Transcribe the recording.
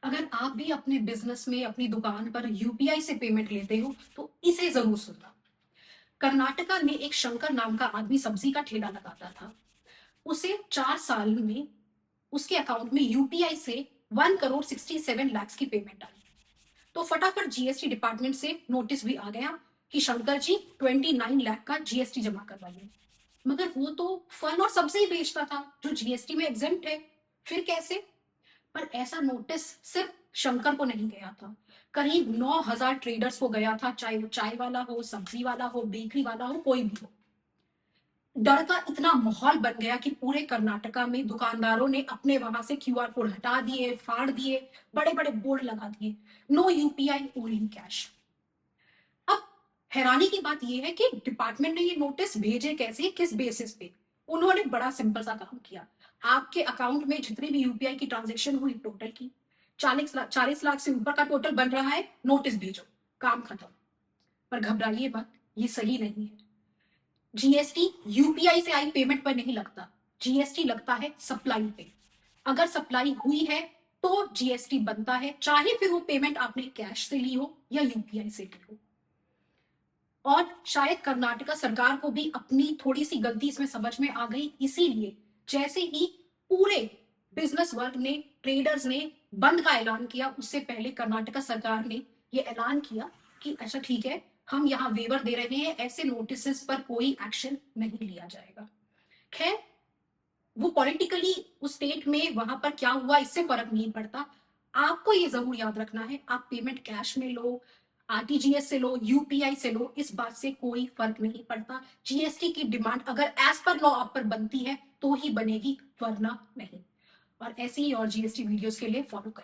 अगर आप भी अपने बिजनेस में अपनी दुकान पर यूपीआई से पेमेंट लेते हो तो इसे जरूर सुनना। कर्नाटका में एक शंकर नाम का आदमी सब्जी का ठेला लगाता था। उसे 4 साल में उसके अकाउंट में यूपीआई से 1 करोड़ 67 लाख की पेमेंट आई। तो फटाफट जीएसटी डिपार्टमेंट से नोटिस भी आ गया कि शंकर जी 29 लाख का जीएसटी जमा करवाइए। मगर वो तो फल और सब्जी ही बेचता था जो जीएसटी में एग्जेम्प्ट है। फिर कैसे? पर ऐसा नोटिस सिर्फ शंकर को नहीं गया था, करीब 9,000 ट्रेडर्स को गया था, चाहे वो चाय वाला हो, सब्जी वाला हो, बेकरी वाला हो, कोई भी हो। डर का इतना माहौल बन गया कि पूरे कर्नाटका में दुकानदारों ने अपने वहां से क्यूआर कोड हटा दिए, फाड़ दिए, बड़े बड़े बोर्ड लगा दिए, नो यूपीआई ओनली कैश। अब हैरानी की बात यह है कि डिपार्टमेंट ने ये नोटिस भेजे कैसे, किस बेसिस पे? उन्होंने बड़ा सिंपल सा काम किया। आपके अकाउंट में जितनी भी यूपीआई की ट्रांजेक्शन हुई टोटल की 40 लाख से ऊपर का टोटल बन रहा है, नोटिस भेजो, काम खत्म। पर घबराइए मत, ये सही नहीं है। जीएसटी यूपीआई से आई पेमेंट पर नहीं लगता, जीएसटी लगता है सप्लाई पे। अगर सप्लाई हुई है तो जीएसटी बनता है, चाहे फिर वो पेमेंट आपने कैश से ली हो या यूपीआई से ली हो। और शायद कर्नाटका सरकार को भी अपनी थोड़ी सी गलती इसमें समझ में आ गई, इसीलिए जैसे ही पूरे बिजनेस वर्ग ने, ट्रेडर्स ने बंद का ऐलान किया, उससे पहले कर्नाटका सरकार ने ये ऐलान किया कि अच्छा ठीक है, हम यहाँ वेवर दे रहे हैं, ऐसे नोटिस पर कोई एक्शन नहीं लिया जाएगा। खैर, वो पॉलिटिकली उस स्टेट में वहां पर क्या हुआ इससे फर्क नहीं पड़ता। आपको ये जरूर याद रखना है, आप पेमेंट कैश में लो, आरटीजीएस से लो, यूपीआई से लो, इस बात से कोई फर्क नहीं पड़ता। जीएसटी की डिमांड अगर एज पर लॉ आप पर बनती है तो ही बनेगी, वरना नहीं। और ऐसे ही और जीएसटी वीडियोस के लिए फॉलो करें।